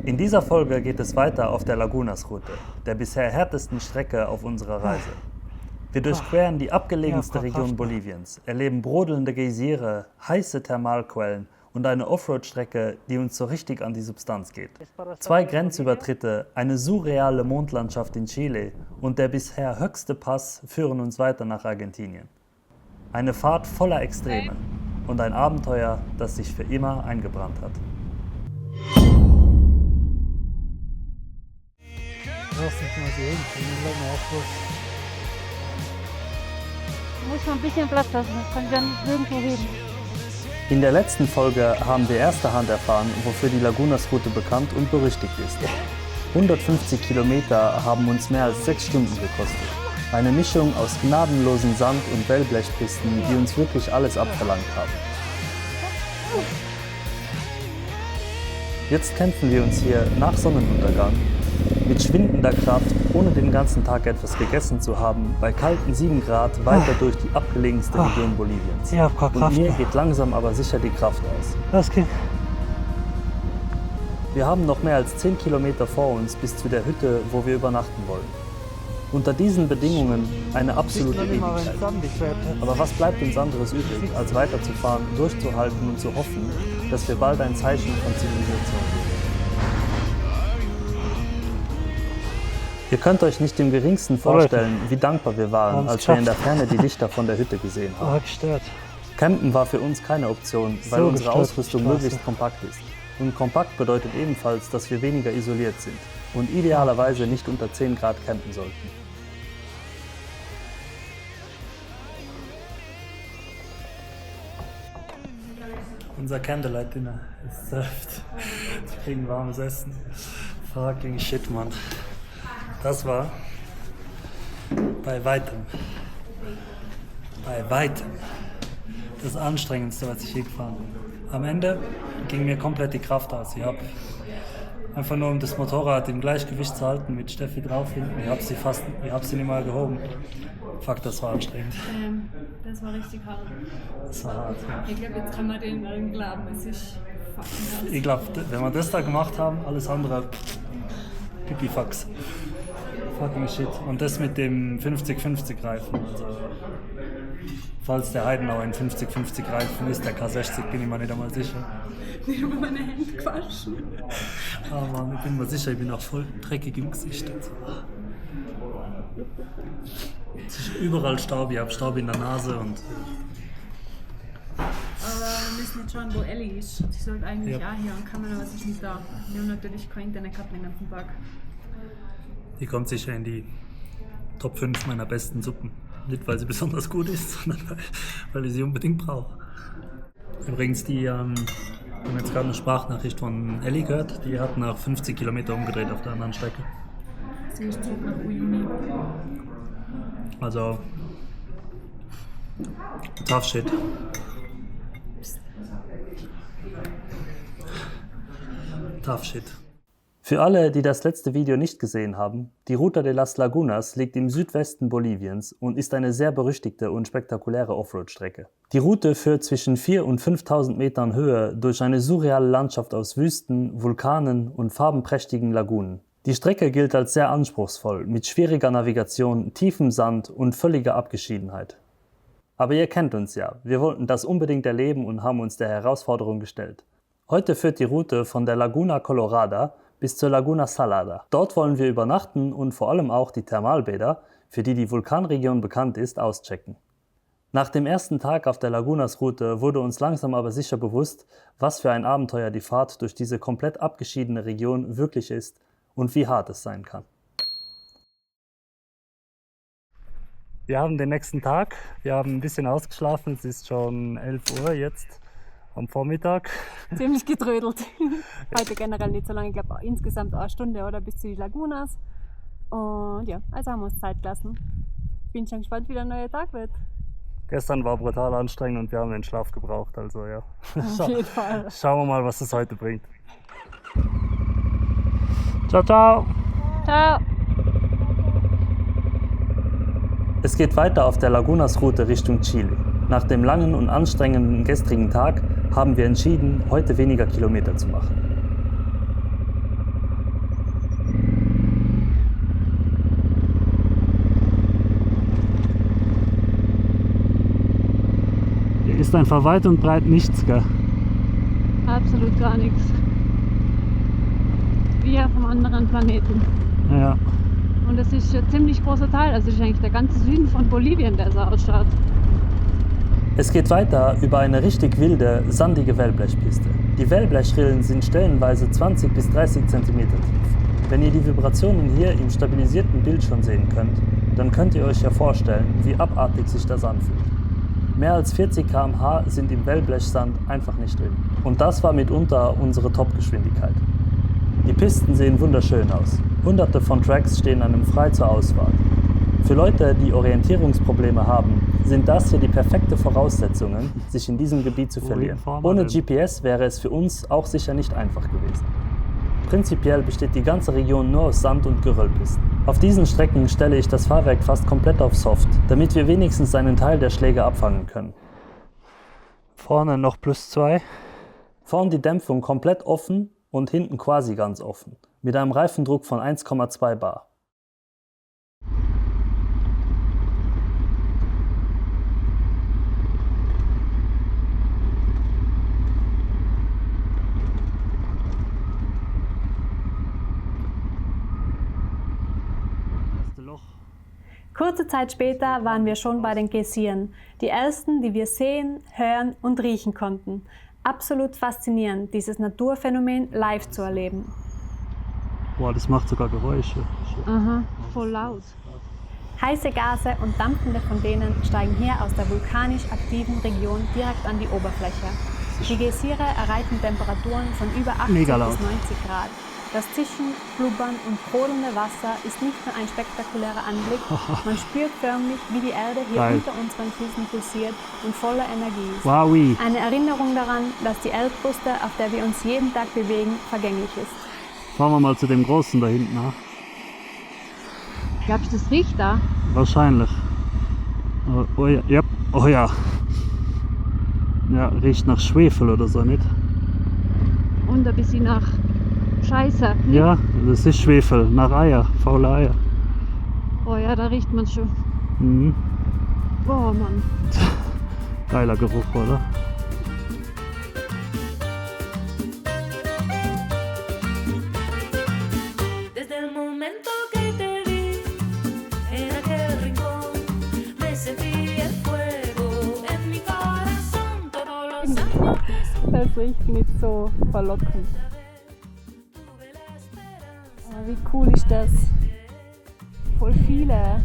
In dieser Folge geht es weiter auf der Lagunas-Route, der bisher härtesten Strecke auf unserer Reise. Wir durchqueren die abgelegenste Region Boliviens, erleben brodelnde Geysire, heiße Thermalquellen und eine Offroad-Strecke, die uns so richtig an die Substanz geht. 2 Grenzübertritte, eine surreale Mondlandschaft in Chile und der bisher höchste Pass führen uns weiter nach Argentinien. Eine Fahrt voller Extreme und ein Abenteuer, das sich für immer eingebrannt hat. Muss man ein bisschen Platz lassen, das kann ich ja nicht nirgendwo heben. In der letzten Folge haben wir erster Hand erfahren, wofür die Lagunas-Route bekannt und berüchtigt ist. 150 Kilometer haben uns mehr als 6 Stunden gekostet. Eine Mischung aus gnadenlosen Sand- und Wellblechpisten, die uns wirklich alles abverlangt haben. Jetzt kämpfen wir uns hier nach Sonnenuntergang mit schwindender Kraft, ohne den ganzen Tag etwas gegessen zu haben, bei kalten 7 Grad weiter durch die abgelegenste Region Boliviens. Ich hab keine Kraft Und mir mehr. geht langsam aber sicher die Kraft aus. Das geht. Wir haben noch mehr als 10 Kilometer vor uns bis zu der Hütte, wo wir übernachten wollen. Unter diesen Bedingungen eine absolute Ewigkeit. Aber was bleibt uns anderes übrig, als weiterzufahren, durchzuhalten und zu hoffen, dass wir bald ein Zeichen von Zivilisation sehen. Ihr könnt euch nicht im geringsten vorstellen, wie dankbar wir waren, als wir in der Ferne die Lichter von der Hütte gesehen haben. Gestört. Campen war für uns keine Option, weil So unsere gestört, Ausrüstung Straße. möglichst kompakt ist. Und kompakt bedeutet ebenfalls, dass wir weniger isoliert sind und idealerweise nicht unter 10 Grad campen sollten. Unser Candlelight Dinner ist served. Wir kriegen warmes Essen. Fucking shit, Mann. Das war bei weitem das Anstrengendste, was ich je gefahren bin. Am Ende ging mir komplett die Kraft aus. Ich habe einfach nur, um das Motorrad im Gleichgewicht zu halten, mit Steffi drauf hinten. Ich habe sie nicht mal gehoben. Fuck, das war anstrengend. Das war richtig hart. Das war hart. Ja. Ich glaube, jetzt kann man den allen glauben, es ist fucking hart. Ich glaube, wenn wir das da gemacht haben, alles andere Pipifax. Fucking shit. Und das mit dem 50-50 Reifen. Also, falls der Heidenau ein 50-50 Reifen ist, der K60, bin ich mir nicht einmal sicher. Ich habe meine Hände gewaschen. Aber ich bin mir sicher, ich bin auch voll dreckig im Gesicht. Und so. Es ist überall Staub, ich habe Staub in der Nase und. Aber wir müssen jetzt schauen, wo Ellie ist. Sie sollte eigentlich Ja. auch hier an Kamera, aber sie ist nicht da. Wir haben natürlich kein Internet gehabt den ganzen Tag. Die kommt sicher in die Top 5 meiner besten Suppen. Nicht, weil sie besonders gut ist, sondern weil ich sie unbedingt brauche. Übrigens, wir haben jetzt gerade eine Sprachnachricht von Ellie gehört. Die hat nach 50 Kilometer umgedreht auf der anderen Strecke. Sie ist zurück nach Uyuni. Also, tough shit. Tough shit. Für alle, die das letzte Video nicht gesehen haben, die Ruta de las Lagunas liegt im Südwesten Boliviens und ist eine sehr berüchtigte und spektakuläre Offroad-Strecke. Die Route führt zwischen 4.000 und 5.000 Metern Höhe durch eine surreale Landschaft aus Wüsten, Vulkanen und farbenprächtigen Lagunen. Die Strecke gilt als sehr anspruchsvoll, mit schwieriger Navigation, tiefem Sand und völliger Abgeschiedenheit. Aber ihr kennt uns ja, wir wollten das unbedingt erleben und haben uns der Herausforderung gestellt. Heute führt die Route von der Laguna Colorada bis zur Laguna Salada. Dort wollen wir übernachten und vor allem auch die Thermalbäder, für die die Vulkanregion bekannt ist, auschecken. Nach dem ersten Tag auf der Lagunas-Route wurde uns langsam aber sicher bewusst, was für ein Abenteuer die Fahrt durch diese komplett abgeschiedene Region wirklich ist und wie hart es sein kann. Wir haben den nächsten Tag, wir haben ein bisschen ausgeschlafen, es ist schon 11 Uhr jetzt am Vormittag. Ziemlich getrödelt. Heute generell nicht so lange, ich glaube insgesamt eine Stunde oder bis zu die Lagunas. Und ja, also haben wir uns Zeit gelassen. Ich bin schon gespannt, wie der neue Tag wird. Gestern war brutal anstrengend und wir haben den Schlaf gebraucht, also ja. Auf jeden Fall. Schauen wir mal, was es heute bringt. Ciao, ciao! Ciao. Es geht weiter auf der Lagunas-Route Richtung Chile. Nach dem langen und anstrengenden gestrigen Tag haben wir entschieden, heute weniger Kilometer zu machen. einfach weit und breit nichts, gell? Absolut gar nichts. Wie auf einem anderen Planeten. Ja. Und das ist ein ziemlich großer Teil, also das ist eigentlich der ganze Süden von Bolivien, der so ausschaut. Es geht weiter über eine richtig wilde, sandige Wellblechpiste. Die Wellblechrillen sind stellenweise 20 bis 30 cm tief. Wenn ihr die Vibrationen hier im stabilisierten Bild schon sehen könnt, dann könnt ihr euch ja vorstellen, wie abartig sich das anfühlt. Mehr als 40 km/h sind im Wellblechsand einfach nicht drin. Und das war mitunter unsere Top-Geschwindigkeit. Die Pisten sehen wunderschön aus. Hunderte von Tracks stehen einem frei zur Auswahl. Für Leute, die Orientierungsprobleme haben, sind das hier die perfekte Voraussetzungen, sich in diesem Gebiet zu verlieren. Ohne GPS wäre es für uns auch sicher nicht einfach gewesen. Prinzipiell besteht die ganze Region nur aus Sand- und Geröllpisten. Auf diesen Strecken stelle ich das Fahrwerk fast komplett auf Soft, damit wir wenigstens einen Teil der Schläge abfangen können. Vorne noch +2. Vorn die Dämpfung komplett offen und hinten quasi ganz offen, mit einem Reifendruck von 1,2 bar. Kurze Zeit später waren wir schon bei den Geysiren, die ersten, die wir sehen, hören und riechen konnten. Absolut faszinierend, dieses Naturphänomen live zu erleben. Boah, das macht sogar Geräusche. Aha, voll laut. Heiße Gase und dampfende Fontänen steigen hier aus der vulkanisch aktiven Region direkt an die Oberfläche. Die Geysire erreichen Temperaturen von über 80 bis 90 Grad. Das Zischen, Blubbern und brodelnde Wasser ist nicht nur ein spektakulärer Anblick, man spürt förmlich, wie die Erde hier unter unseren Füßen pulsiert und voller Energie ist. Wowi. Eine Erinnerung daran, dass die Erdkruste, auf der wir uns jeden Tag bewegen, vergänglich ist. Fahren wir mal zu dem Großen da hinten. Ne? Glaubst du, das riecht da? Wahrscheinlich. Oh ja, ja. Oh ja. Ja, riecht nach Schwefel oder so, nicht? Und ein bisschen nach Scheiße. Nicht? Ja, das ist Schwefel, nach Eier, faule Eier. Oh ja, da riecht man schon. Mhm. Oh Mann. Geiler Geruch, oder? Das riecht nicht so verlockend. Oh, wie cool ist das? Voll viele.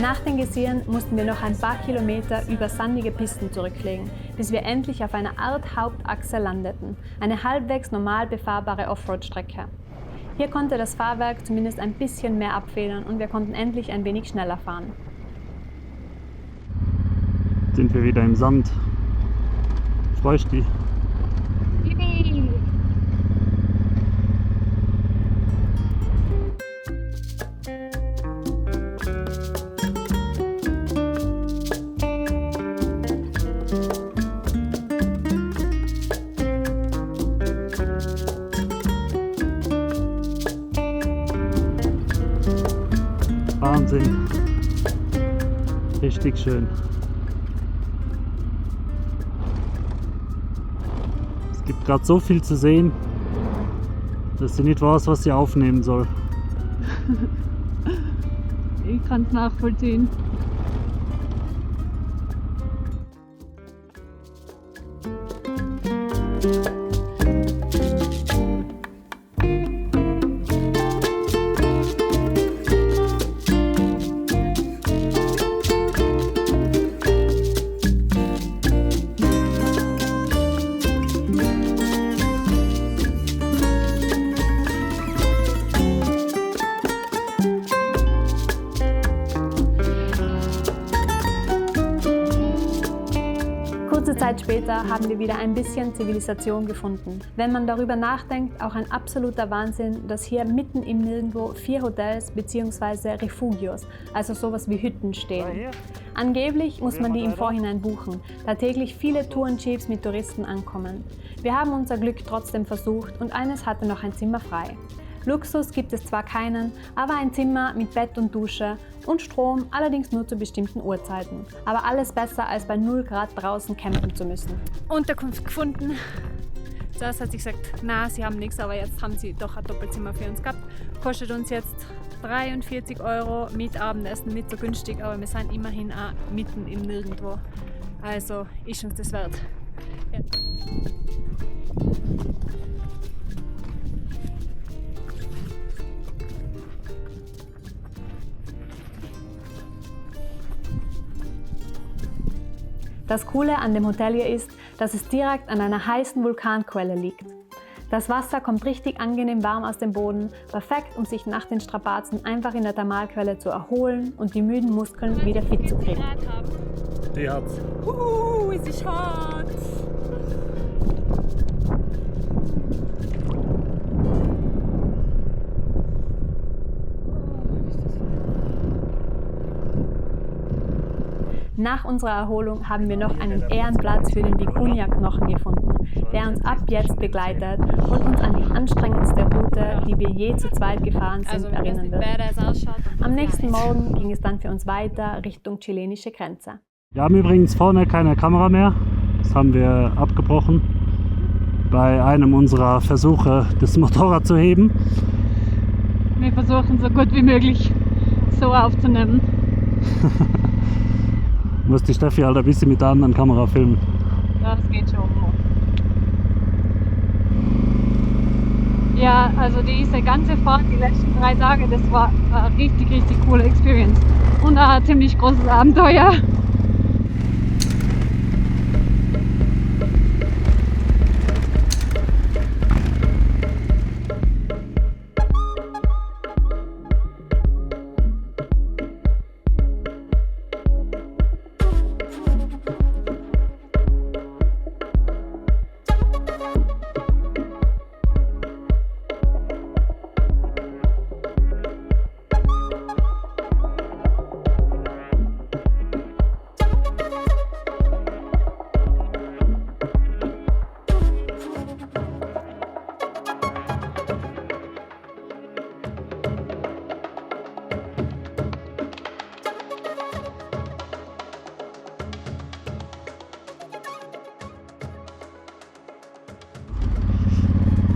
Nach den Geysiren mussten wir noch ein paar Kilometer über sandige Pisten zurücklegen, bis wir endlich auf einer Art Hauptachse landeten, eine halbwegs normal befahrbare Offroad-Strecke. Hier konnte das Fahrwerk zumindest ein bisschen mehr abfedern und wir konnten endlich ein wenig schneller fahren. Sind wir wieder im Sand. Freust du dich? Wahnsinn. Richtig schön. Es gibt gerade so viel zu sehen, dass sie nicht weiß, was sie aufnehmen soll. Ich kann es nachvollziehen. Kurze Zeit später haben wir wieder ein bisschen Zivilisation gefunden. Wenn man darüber nachdenkt, auch ein absoluter Wahnsinn, dass hier mitten im Nirgendwo 4 Hotels bzw. Refugios, also sowas wie Hütten stehen. Angeblich muss man die im Vorhinein buchen, da täglich viele Tourenjeeps mit Touristen ankommen. Wir haben unser Glück trotzdem versucht und eines hatte noch ein Zimmer frei. Luxus gibt es zwar keinen, aber ein Zimmer mit Bett und Dusche und Strom, allerdings nur zu bestimmten Uhrzeiten. Aber alles besser, als bei 0 Grad draußen campen zu müssen. Unterkunft gefunden. Zuerst hat sie gesagt, na, sie haben nichts, aber jetzt haben sie doch ein Doppelzimmer für uns gehabt. Kostet uns jetzt 43 € mit Abendessen, nicht so günstig, aber wir sind immerhin auch mitten im Nirgendwo. Also ist uns das wert. Ja. Das Coole an dem Hotel hier ist, dass es direkt an einer heißen Vulkanquelle liegt. Das Wasser kommt richtig angenehm warm aus dem Boden, perfekt, um sich nach den Strapazen einfach in der Thermalquelle zu erholen und die müden Muskeln wieder fit zu kriegen. Die hat's. Es ist hart! Nach unserer Erholung haben wir noch einen Ehrenplatz für den Vicuña-Knochen gefunden, der uns ab jetzt begleitet und uns an die anstrengendste Route, die wir je zu zweit gefahren sind, erinnern wird. Am nächsten Morgen ging es dann für uns weiter Richtung chilenische Grenze. Wir haben übrigens vorne keine Kamera mehr. Das haben wir abgebrochen bei einem unserer Versuche, das Motorrad zu heben. Wir versuchen so gut wie möglich so aufzunehmen. Muss die Steffi halt ein bisschen mit der anderen Kamera filmen. Ja, das geht schon. Ja, also diese ganze Fahrt, die letzten 3 Tage, das war eine richtig, richtig coole Experience. Und ein ziemlich großes Abenteuer.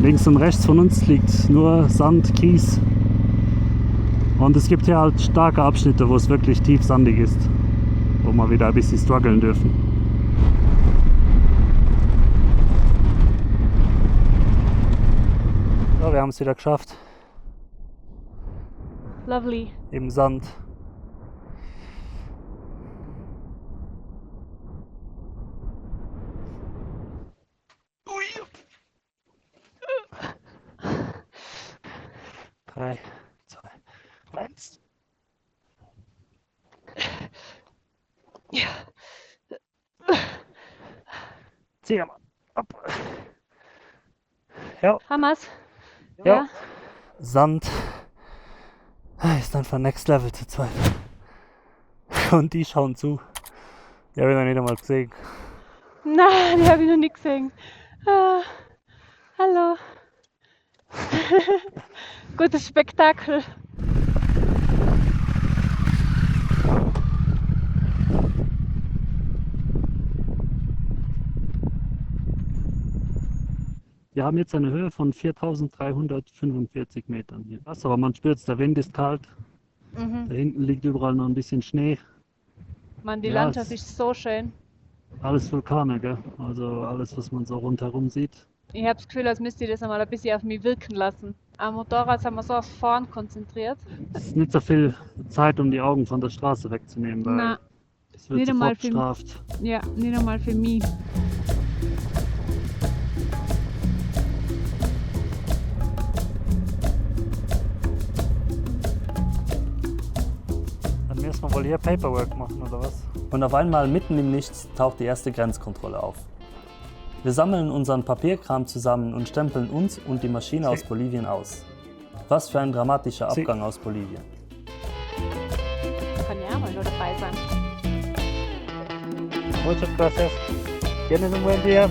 Links und rechts von uns liegt nur Sand, Kies. Und es gibt hier halt starke Abschnitte, wo es wirklich tief sandig ist, wo wir wieder ein bisschen strugglen dürfen. So, wir haben es wieder geschafft. Lovely. Im Sand. Drei, 2, 1. Ja. Zieh mal ab. Ja. Hamas? Ja. Sand ist einfach Next Level zu zweit. Und die schauen zu. Die habe ich noch nicht einmal gesehen. Nein, die habe ich noch nicht gesehen. Ah, hallo. Gutes Spektakel. Wir haben jetzt eine Höhe von 4.345 Metern hier. Was, aber man spürt es, der Wind ist kalt. Da hinten liegt überall noch ein bisschen Schnee. Mann, die Landschaft ist so schön. Alles Vulkane, gell? Also alles, was man so rundherum sieht. Ich habe das Gefühl, als müsste ich das einmal ein bisschen auf mich wirken lassen. Am Motorrad sind wir so aufs Fahren konzentriert. Es ist nicht so viel Zeit, um die Augen von der Straße wegzunehmen, weil Nein, es wird nicht einmal sofort für- bestraft. Ja, nicht einmal für mich. Dann müssen wir wohl hier Paperwork machen, oder was? Und auf einmal mitten im Nichts taucht die erste Grenzkontrolle auf. Wir sammeln unseren Papierkram zusammen und stempeln uns und die Maschine aus Bolivien aus. Was für ein dramatischer Abgang aus Bolivien. Kann ja mal nur dabei sein. Muchas gracias. Tienes un buen día.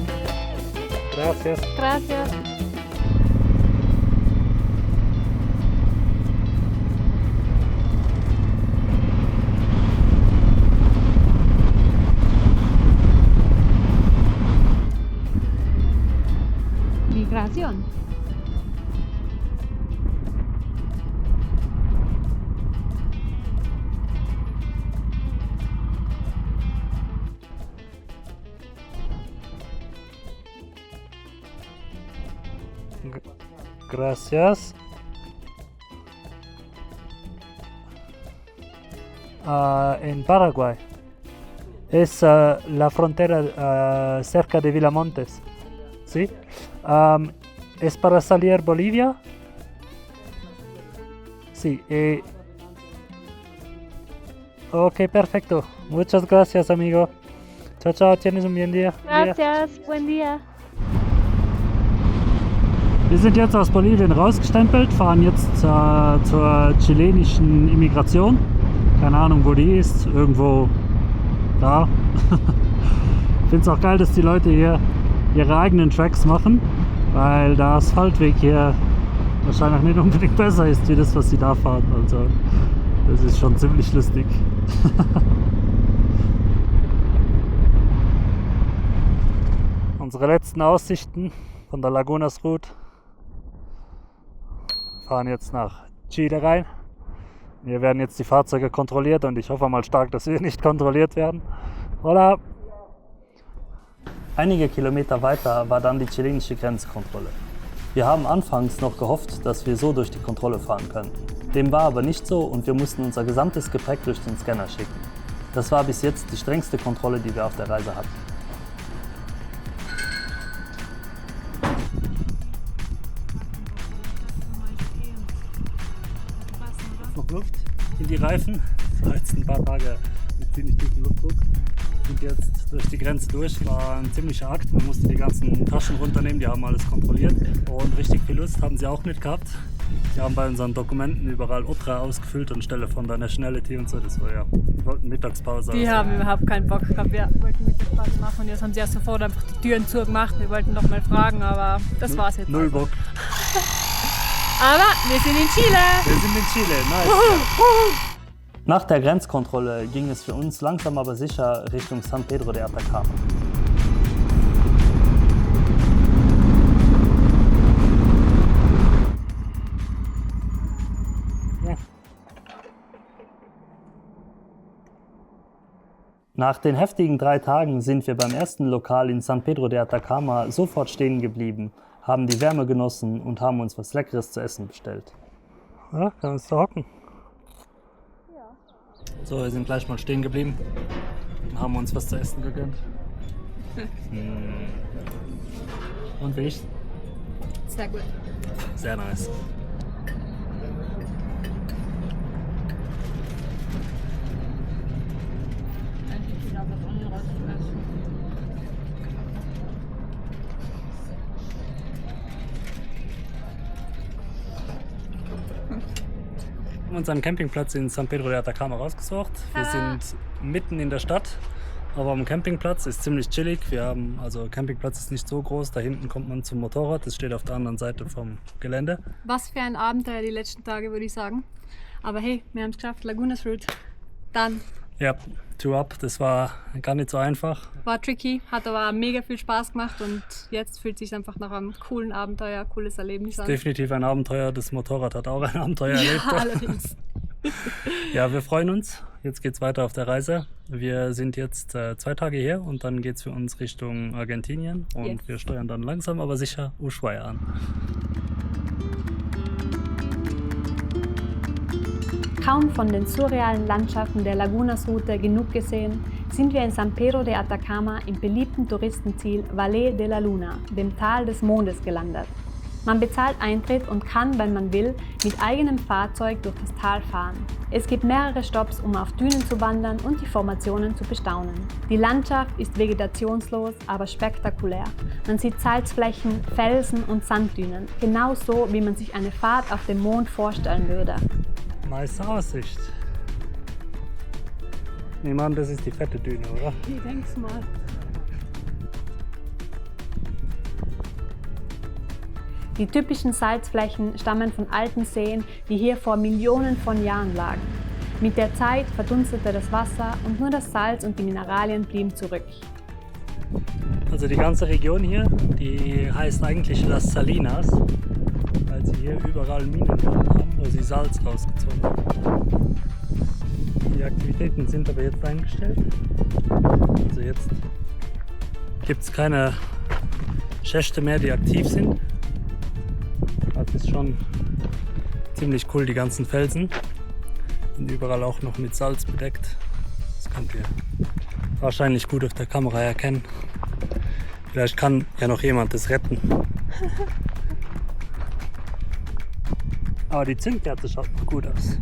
Gracias. Gracias. Migración. Gracias. En Paraguay. Es la frontera cerca de Villamontes. ¿Sí? ¿Es para salir Bolivia? Sí. Ok, perfecto. Muchas gracias, amigo. Chao, chao. Tienes un buen día. Gracias, buen día. Wir sind jetzt aus Bolivien rausgestempelt, fahren jetzt zur chilenischen Immigration. Keine Ahnung, wo die ist. Irgendwo da. Ich finde es auch geil, dass die Leute hier ihre eigenen Tracks machen, weil der Asphaltweg hier wahrscheinlich nicht unbedingt besser ist, wie das, was sie da fahren. Also, das ist schon ziemlich lustig. Unsere letzten Aussichten von der Lagunas Route. Fahren jetzt nach Chile rein. Hier werden jetzt die Fahrzeuge kontrolliert und ich hoffe mal stark, dass wir nicht kontrolliert werden. Hola! Einige Kilometer weiter war dann die chilenische Grenzkontrolle. Wir haben anfangs noch gehofft, dass wir so durch die Kontrolle fahren können. Dem war aber nicht so und wir mussten unser gesamtes Gepäck durch den Scanner schicken. Das war bis jetzt die strengste Kontrolle, die wir auf der Reise hatten. Noch Luft in die Reifen. Das war jetzt ein paar Tage mit ziemlich tiefem Luftdruck. Sind jetzt durch die Grenze durch. War ein ziemlicher Akt. Man musste die ganzen Taschen runternehmen, die haben alles kontrolliert. Und richtig viel Lust haben sie auch nicht gehabt. Die haben bei unseren Dokumenten überall Otra ausgefüllt anstelle von der Nationality und so. Das war ja, wir wollten Mittagspause. Die haben überhaupt keinen Bock gehabt. Wir wollten Mittagspause machen und jetzt haben sie erst sofort einfach die Türen zugemacht. Wir wollten noch mal fragen, aber das war's jetzt. Null Bock. Aber wir sind in Chile! Wir sind in Chile, nice. Nach der Grenzkontrolle ging es für uns langsam aber sicher Richtung San Pedro de Atacama. Ja. Nach den heftigen 3 Tagen sind wir beim ersten Lokal in San Pedro de Atacama sofort stehen geblieben, haben die Wärme genossen und haben uns was Leckeres zu essen bestellt. Ja, können wir da hocken. So, wir sind gleich mal stehen geblieben und haben uns was zu essen gegönnt. Und wie ich? Sehr gut. Sehr nice. Wir haben uns einen Campingplatz in San Pedro de Atacama rausgesucht. Wir sind mitten in der Stadt, aber am Campingplatz ist ziemlich chillig. Also Campingplatz ist nicht so groß, da hinten kommt man zum Motorrad, das steht auf der anderen Seite vom Gelände. Was für ein Abenteuer die letzten Tage, würde ich sagen. Aber hey, wir haben es geschafft, Lagunas Route. Dann. Ja, Two Up, das war gar nicht so einfach. War tricky, hat aber mega viel Spaß gemacht und jetzt fühlt es sich einfach nach einem coolen Abenteuer, cooles Erlebnis an. Definitiv ein Abenteuer, das Motorrad hat auch ein Abenteuer erlebt. Ja, allerdings. Ja, wir freuen uns. Jetzt geht's weiter auf der Reise. Wir sind jetzt 2 Tage hier und dann geht's für uns Richtung Argentinien und Yes. Wir steuern dann langsam, aber sicher Ushuaia an. Kaum von den surrealen Landschaften der Lagunas-Route genug gesehen, sind wir in San Pedro de Atacama im beliebten Touristenziel Valle de la Luna, dem Tal des Mondes, gelandet. Man bezahlt Eintritt und kann, wenn man will, mit eigenem Fahrzeug durch das Tal fahren. Es gibt mehrere Stopps, um auf Dünen zu wandern und die Formationen zu bestaunen. Die Landschaft ist vegetationslos, aber spektakulär. Man sieht Salzflächen, Felsen und Sanddünen, genauso wie man sich eine Fahrt auf dem Mond vorstellen würde. Nice Aussicht. Ich nehme an, das ist die fette Düne, oder? Ich denk's mal. Die typischen Salzflächen stammen von alten Seen, die hier vor Millionen von Jahren lagen. Mit der Zeit verdunstete das Wasser und nur das Salz und die Mineralien blieben zurück. Also die ganze Region hier, die heißt eigentlich Las Salinas, weil sie hier überall Minen haben, wo sie Salz rausgezogen haben. Die Aktivitäten sind aber jetzt eingestellt. Also jetzt gibt es keine Schächte mehr, die aktiv sind. Das ist schon ziemlich cool, die ganzen Felsen. Sind überall auch noch mit Salz bedeckt. Das könnt ihr wahrscheinlich gut auf der Kamera erkennen. Vielleicht kann ja noch jemand das retten. Aber die Zündkerze schaut noch gut aus.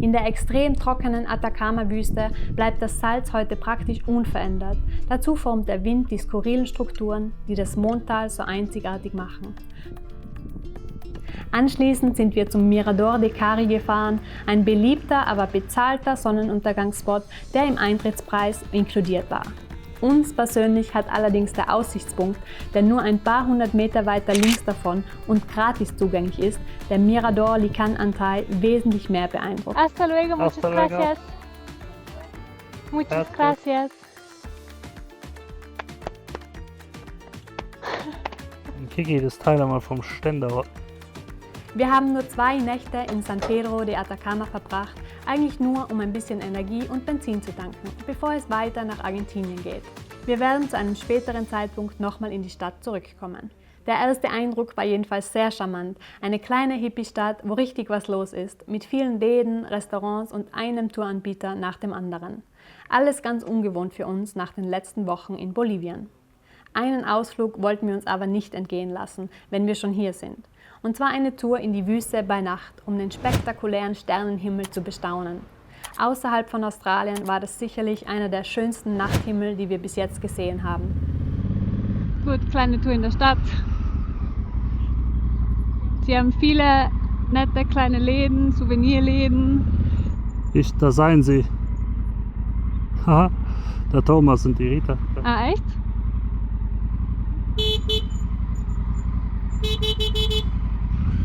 In der extrem trockenen Atacama-Wüste bleibt das Salz heute praktisch unverändert. Dazu formt der Wind die skurrilen Strukturen, die das Mondtal so einzigartig machen. Anschließend sind wir zum Mirador de Cari gefahren, ein beliebter, aber bezahlter Sonnenuntergangsspot, der im Eintrittspreis inkludiert war. Uns persönlich hat allerdings der Aussichtspunkt, der nur ein paar hundert Meter weiter links davon und gratis zugänglich ist, der Mirador Lican-Antay, wesentlich mehr beeindruckt. Hasta luego, muchas Hasta luego. gracias. Muchas gracias. Kiki, das Teil einmal vom Ständer. Wir haben nur 2 Nächte in San Pedro de Atacama verbracht, eigentlich nur um ein bisschen Energie und Benzin zu tanken, bevor es weiter nach Argentinien geht. Wir werden zu einem späteren Zeitpunkt nochmal in die Stadt zurückkommen. Der erste Eindruck war jedenfalls sehr charmant. Eine kleine Hippie-Stadt, wo richtig was los ist, mit vielen Läden, Restaurants und einem Touranbieter nach dem anderen. Alles ganz ungewohnt für uns nach den letzten Wochen in Bolivien. Einen Ausflug wollten wir uns aber nicht entgehen lassen, wenn wir schon hier sind. Und zwar eine Tour in die Wüste bei Nacht, um den spektakulären Sternenhimmel zu bestaunen. Außerhalb von Australien war das sicherlich einer der schönsten Nachthimmel, die wir bis jetzt gesehen haben. Gut, kleine Tour in der Stadt. Sie haben viele nette kleine Läden, Souvenirläden. Da seien sie. Haha, der Thomas und die Rita. Ah, echt?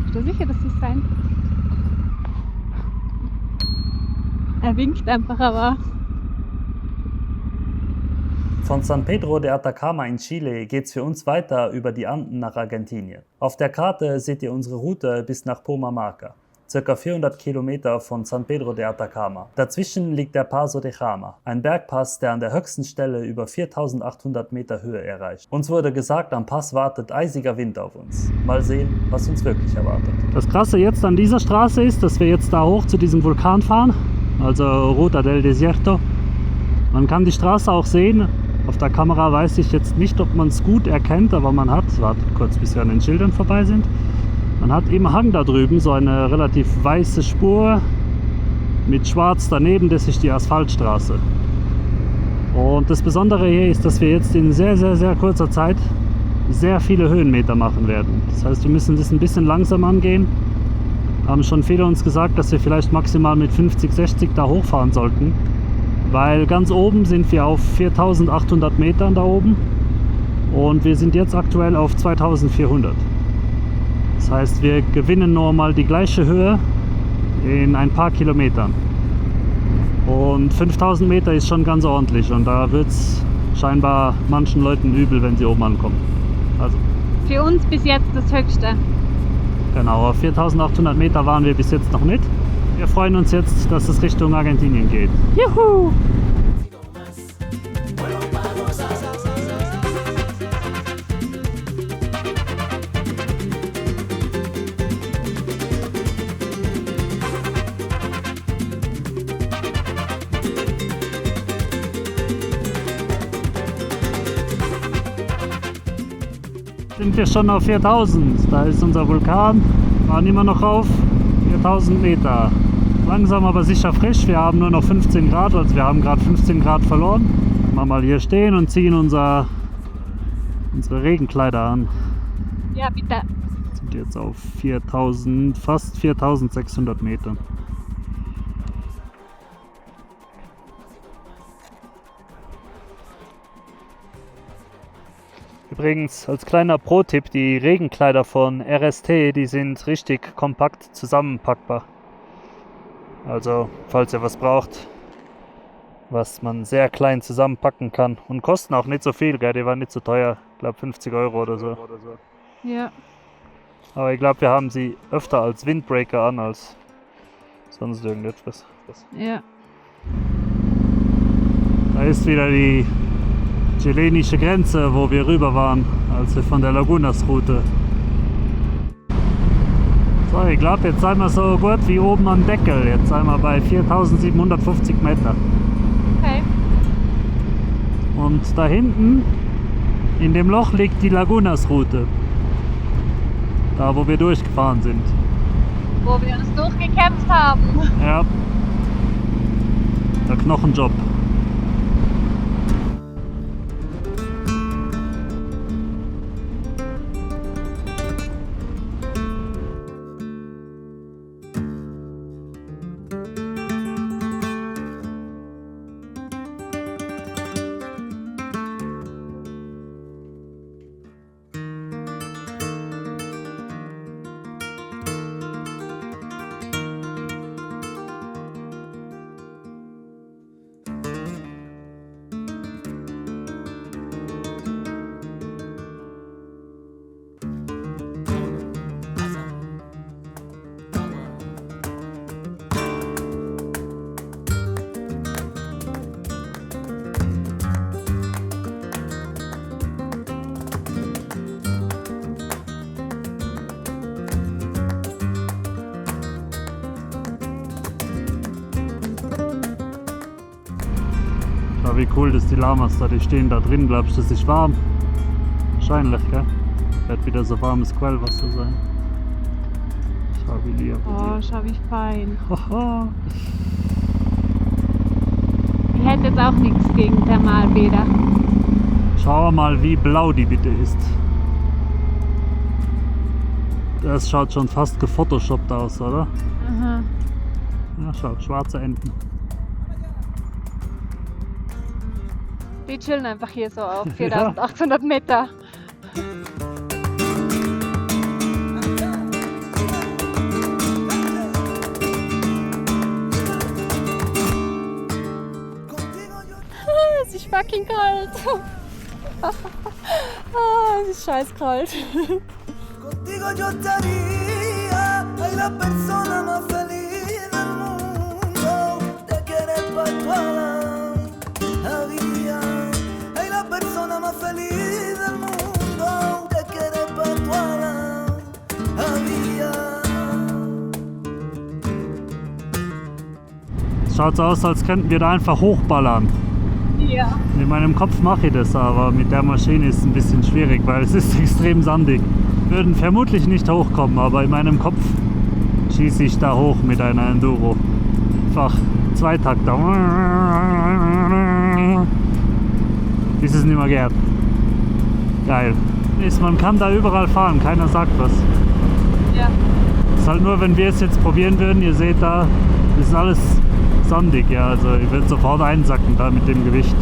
Bist du sicher, dass sie es sein? Er winkt einfach, aber... Von San Pedro de Atacama in Chile geht's für uns weiter über die Anden nach Argentinien. Auf der Karte seht ihr unsere Route bis nach Purmamarca, ca. 400 Kilometer von San Pedro de Atacama. Dazwischen liegt der Paso de Jama, ein Bergpass, der an der höchsten Stelle über 4800 Meter Höhe erreicht. Uns wurde gesagt, am Pass wartet eisiger Wind auf uns. Mal sehen, was uns wirklich erwartet. Das Krasse jetzt an dieser Straße ist, dass wir jetzt da hoch zu diesem Vulkan fahren, also Ruta del Desierto. Man kann die Straße auch sehen. Auf der Kamera weiß ich jetzt nicht, ob man es gut erkennt, aber man hat, warte kurz, bis wir an den Schildern vorbei sind, man hat im Hang da drüben so eine relativ weiße Spur mit schwarz daneben, das ist die Asphaltstraße. Und das Besondere hier ist, dass wir jetzt in sehr, sehr, sehr kurzer Zeit sehr viele Höhenmeter machen werden. Das heißt, wir müssen das ein bisschen langsam angehen. Haben schon viele uns gesagt, dass wir vielleicht maximal mit 50, 60 da hochfahren sollten. Weil ganz oben sind wir auf 4800 Metern da oben und wir sind jetzt aktuell auf 2400. Das heißt, wir gewinnen nur mal die gleiche Höhe in ein paar Kilometern. Und 5000 Meter ist schon ganz ordentlich und da wird es scheinbar manchen Leuten übel, wenn sie oben ankommen. Also, Für uns bis jetzt das Höchste. genau, auf 4800 Meter waren wir bis jetzt noch nicht. Wir freuen uns jetzt, dass es Richtung Argentinien geht. Juhu! Sind wir schon auf 4000. Da ist unser Vulkan. Waren immer noch auf 4000 Meter. Langsam aber sicher frisch. Wir haben nur noch 15 Grad, also wir haben gerade 15 Grad verloren. Mal hier stehen und ziehen unsere Regenkleider an. Ja, bitte. Sind jetzt auf 4000, fast 4600 Metern. Übrigens, als kleiner Pro-Tipp, die Regenkleider von RST, die sind richtig kompakt zusammenpackbar. Also, falls ihr was braucht, was man sehr klein zusammenpacken kann. Und kosten auch nicht so viel, gell? Die waren nicht so teuer. Ich glaube 50 Euro oder so. Ja. Aber ich glaube, wir haben sie öfter als Windbreaker an, als sonst irgendetwas. Ja. Da ist wieder die chilenische Grenze, wo wir rüber waren, als wir von der Lagunas-Route. So, ich glaube, jetzt sind wir so gut wie oben am Deckel. Jetzt sind wir bei 4750 Meter. Okay. Und da hinten, in dem Loch, liegt die Lagunas-Route. Da, wo wir durchgefahren sind. Wo wir uns durchgekämpft haben. Ja. Der Knochenjob. Aber wie cool, dass die Lamas da, die stehen da drin. Glaubst du, das ist warm? Wahrscheinlich, gell? Wird wieder so warmes Quellwasser sein. Schau wie lieb. Oh, schau wie fein. Haha. Ich hätte jetzt auch nichts gegen Thermalbäder. Schau mal, wie blau die bitte ist. Das schaut schon fast gefotoshoppt aus, oder? Aha. Ja, schau, schwarze Enten. Die chillen einfach hier so auf 4800 Meter. Es ist fucking kalt. Es ist scheiß kalt. Contigo yo estaría, ay la persona más feliz del mundo, te quieres pa' toda la vida, ay la persona más feliz del mundo, te quieres pa' toda la vida. Es schaut so aus, als könnten wir da einfach hochballern. Ja. In meinem Kopf mache ich das, aber mit der Maschine ist es ein bisschen schwierig, weil es ist extrem sandig. Wir würden vermutlich nicht hochkommen, aber in meinem Kopf schieße ich da hoch mit einer Enduro. Einfach Zweitakter. Bis es nicht mehr geht. Geil. Man kann da überall fahren, keiner sagt was. Ja. Es ist halt nur, wenn wir es jetzt probieren würden, ihr seht da, das ist alles sandig, ja, also ich würde sofort einsacken da mit dem Gewicht.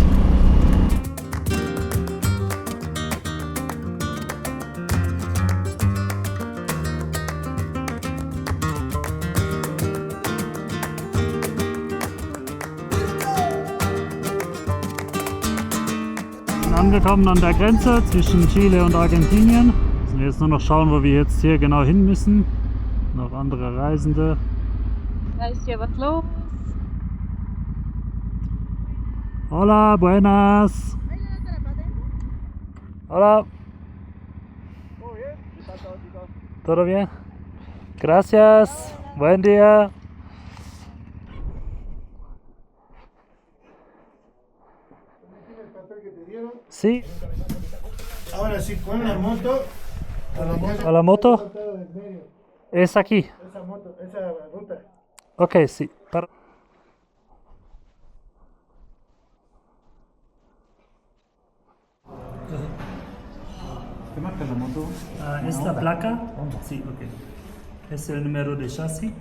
Angekommen an der Grenze zwischen Chile und Argentinien. Müssen wir jetzt nur noch schauen, wo wir jetzt hier genau hin müssen. Noch andere Reisende. Da ist hier was los. Hola, buenas. Hola. ¿Todo bien? Gracias. Buen día. ¿El papel que te dieron? Sí. Ahora sí, con la moto A la moto? Es aquí. Ok, sí. ¿Qué marca la moto? ¿Es la placa? Sí, ok. Es el número de chasis.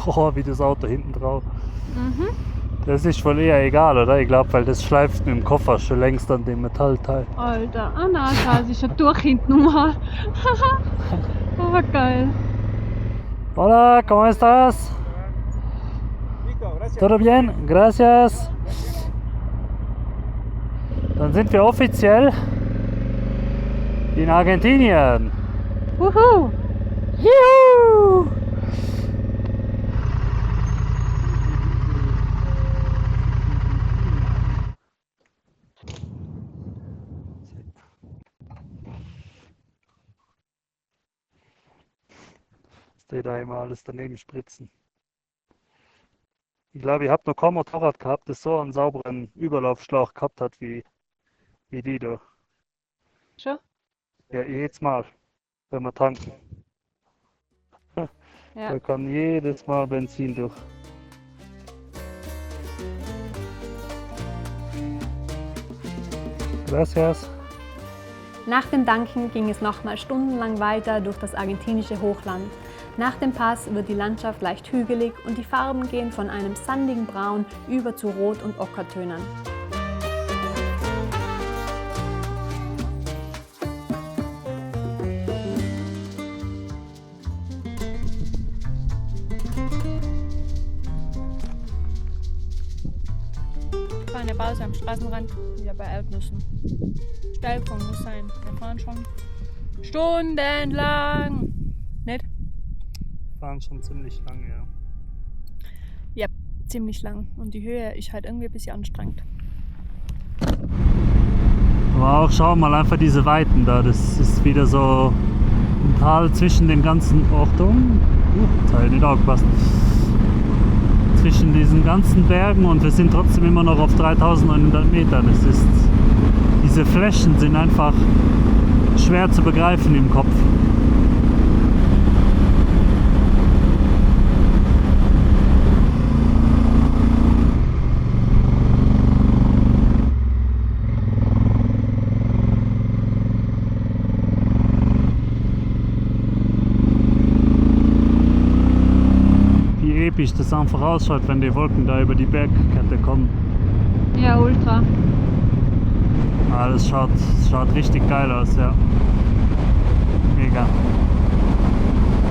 Oh, wie das Auto hinten drauf. Das ist wohl eher egal, oder? Ich glaube, weil das schleift mit dem Koffer schon längst an dem Metallteil. Alter, ah nein, scheiße, ist ja durch hinten mal. Oh, geil. Hola, ¿cómo estás? ¿Todo bien? Gracias. Dann sind wir offiziell in Argentinien. Wuhu! Juhu! Da immer alles daneben spritzen. Ich glaube, ich habe noch kaum ein Motorrad gehabt, das so einen sauberen Überlaufschlauch gehabt hat wie die da. Schon? Ja, jedes Mal, wenn wir tanken. Ja. Da kann jedes Mal Benzin durch. Gracias. Nach dem Danken ging es nochmal stundenlang weiter durch das argentinische Hochland. Nach dem Pass wird die Landschaft leicht hügelig und die Farben gehen von einem sandigen Braun über zu Rot- und Ockertönen. Wir fahren ja bald am Straßenrand wieder bei Erdnüssen. Steilpunkt muss sein. Wir fahren schon stundenlang. Nicht? Fahren schon ziemlich lang, ja. Ja, ziemlich lang. Und die Höhe ist halt irgendwie ein bisschen anstrengend. Aber auch schau mal einfach diese Weiten da. Das ist wieder so ein Tal zwischen den ganzen Achtung. Jetzt habe ich nicht aufgepasst. Zwischen diesen ganzen Bergen und wir sind trotzdem immer noch auf 3900 Metern. Diese Flächen sind einfach schwer zu begreifen im Kopf. Wie episch das einfach ausschaut, wenn die Wolken da über die Bergkette kommen. Ja, ultra. Ah, das schaut richtig geil aus, ja. Mega.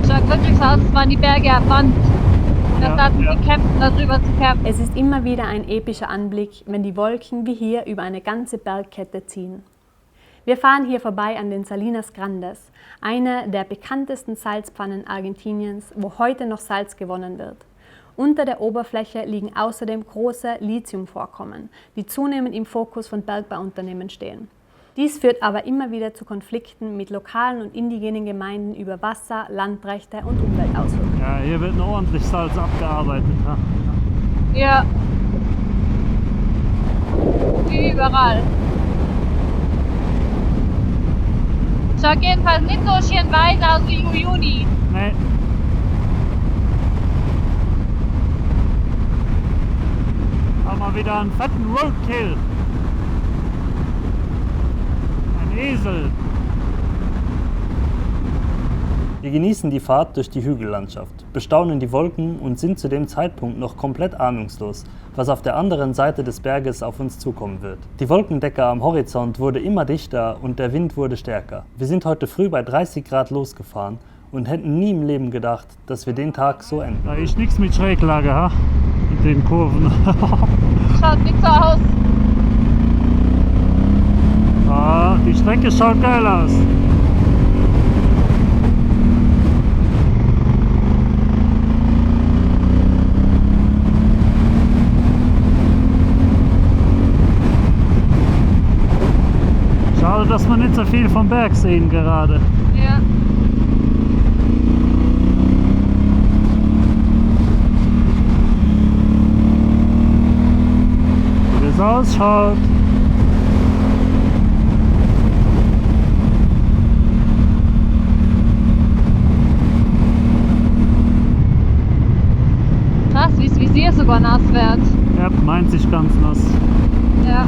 Schaut wirklich so aus, als waren die Berge erbannt. Das hatten die kämpfen, darüber zu kämpfen. Es ist immer wieder ein epischer Anblick, wenn die Wolken wie hier über eine ganze Bergkette ziehen. Wir fahren hier vorbei an den Salinas Grandes, einer der bekanntesten Salzpfannen Argentiniens, wo heute noch Salz gewonnen wird. Unter der Oberfläche liegen außerdem große Lithiumvorkommen, die zunehmend im Fokus von Bergbauunternehmen stehen. Dies führt aber immer wieder zu Konflikten mit lokalen und indigenen Gemeinden über Wasser, Landrechte und Umweltauswirkungen. Ja, hier wird noch ordentlich Salz abgearbeitet. Ha? Ja. Wie überall. Schaut jedenfalls nicht so schön weiß aus wie Juni. Nee. Haben wir wieder einen fetten Roadkill. Ein Esel. Wir genießen die Fahrt durch die Hügellandschaft, bestaunen die Wolken und sind zu dem Zeitpunkt noch komplett ahnungslos, was auf der anderen Seite des Berges auf uns zukommen wird. Die Wolkendecke am Horizont wurde immer dichter und der Wind wurde stärker. Wir sind heute früh bei 30 Grad losgefahren und hätten nie im Leben gedacht, dass wir den Tag so enden. Da ist nichts mit Schräglage, ha? Mit den Kurven. Schaut nicht so aus. Ah, die Strecke schaut geil aus. Schade, dass wir nicht so viel vom Berg sehen gerade. Ja. Wie es ausschaut. aber nass wird. Ja, meint sich ganz nass. Ja.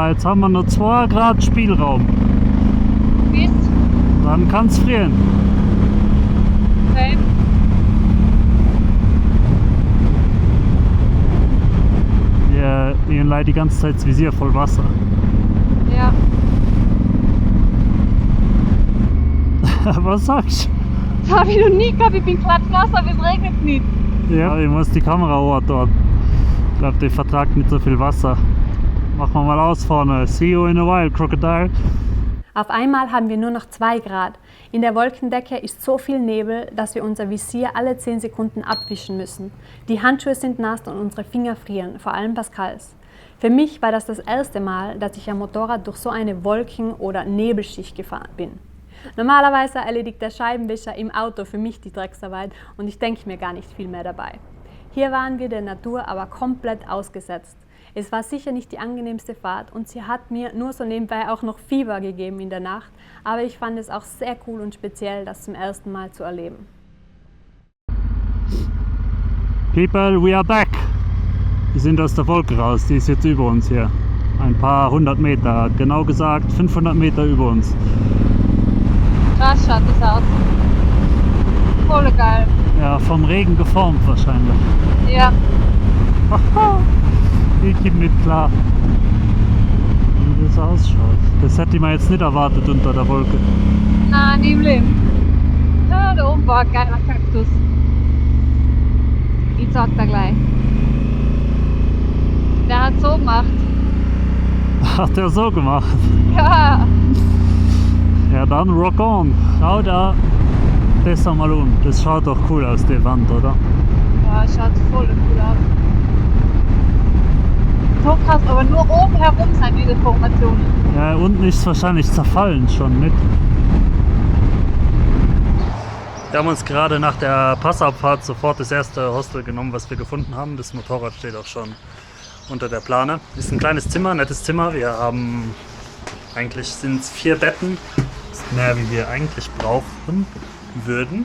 Jetzt haben wir nur 2 Grad Spielraum. Bis? Dann kann es frieren. Okay. Wir leihen die ganze Zeit das Visier voll Wasser. Ja. Was sagst du? Das habe ich noch nie gehabt, ich bin glatt nass, aber es regnet nicht. Ja, ich muss die Kamera dort. Ich glaube, die vertragt nicht so viel Wasser. Machen wir mal aus vorne. See you in a while, Crocodile. Auf einmal haben wir nur noch 2 Grad. In der Wolkendecke ist so viel Nebel, dass wir unser Visier alle 10 Sekunden abwischen müssen. Die Handschuhe sind nass und unsere Finger frieren, vor allem Pascals. Für mich war das erste Mal, dass ich am Motorrad durch so eine Wolken- oder Nebelschicht gefahren bin. Normalerweise erledigt der Scheibenwischer im Auto für mich die Drecksarbeit und ich denke mir gar nicht viel mehr dabei. Hier waren wir der Natur aber komplett ausgesetzt. Es war sicher nicht die angenehmste Fahrt und sie hat mir nur so nebenbei auch noch Fieber gegeben in der Nacht, aber ich fand es auch sehr cool und speziell, das zum ersten Mal zu erleben. People, we are back. Wir sind aus der Wolke raus, die ist jetzt über uns hier. Ein paar 100 Meter, genau gesagt 500 Meter über uns. Krass schaut das aus. Voll geil. Ja, vom Regen geformt wahrscheinlich. Ja. Ich komme nicht klar, wie das ausschaut. Das hätte man jetzt nicht erwartet unter der Wolke. Nein, nie im Leben. Ja, da oben war ein geiler Kaktus. Ich sag da gleich. Der hat so gemacht. Hat er so gemacht? Ja. Ja, dann rock on. Schau da, das mal um. Das schaut doch cool aus, die Wand, oder? Ja, schaut voll cool aus. So krass, aber nur oben herum sind diese Formationen. Ja, unten ist es wahrscheinlich zerfallen schon mit. Wir haben uns gerade nach der Passabfahrt sofort das erste Hostel genommen, was wir gefunden haben. Das Motorrad steht auch schon unter der Plane. Ist ein kleines Zimmer, nettes Zimmer. Wir haben, eigentlich sind es 4 Betten. Das ist mehr, wie wir eigentlich brauchen würden.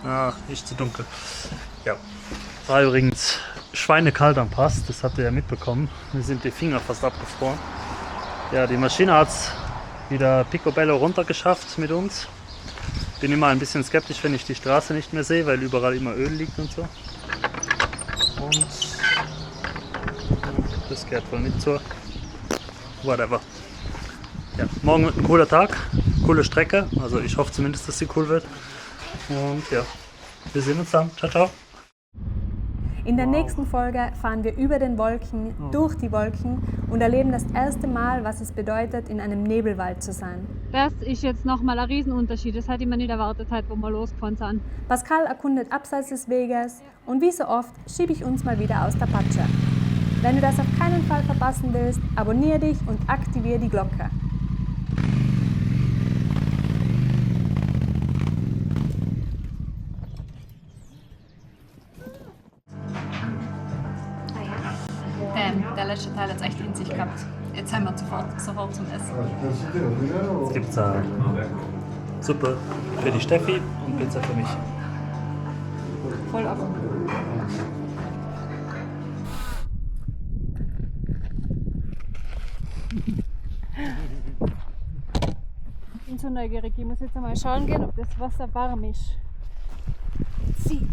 Ah, nicht zu dunkel. Ja, war übrigens schweinekalt am Pass, das habt ihr ja mitbekommen. Mir sind die Finger fast abgefroren. Ja, die Maschine hat es wieder picobello runtergeschafft mit uns. Bin immer ein bisschen skeptisch, wenn ich die Straße nicht mehr sehe, weil überall immer Öl liegt und so. Und das gehört wohl nicht zur. Whatever. Ja, morgen wird ein cooler Tag, coole Strecke. Also ich hoffe zumindest, dass sie cool wird. Und ja, wir sehen uns dann. Ciao, ciao. In der nächsten Folge fahren wir über den Wolken, durch die Wolken und erleben das erste Mal, was es bedeutet, in einem Nebelwald zu sein. Das ist jetzt nochmal ein Riesenunterschied. Das hätte ich mir nicht erwartet, wo wir losgefahren sind. Pascal erkundet abseits des Weges und wie so oft schiebe ich uns mal wieder aus der Patsche. Wenn du das auf keinen Fall verpassen willst, abonniere dich und aktiviere die Glocke. Der letzte Teil hat es echt in sich gehabt. Jetzt haben wir sofort zum Essen. Jetzt gibt es Suppe für die Steffi und Pizza für mich. Voll ab. Ich bin so neugierig. Ich muss jetzt einmal schauen gehen, ob das Wasser warm ist. Zieh.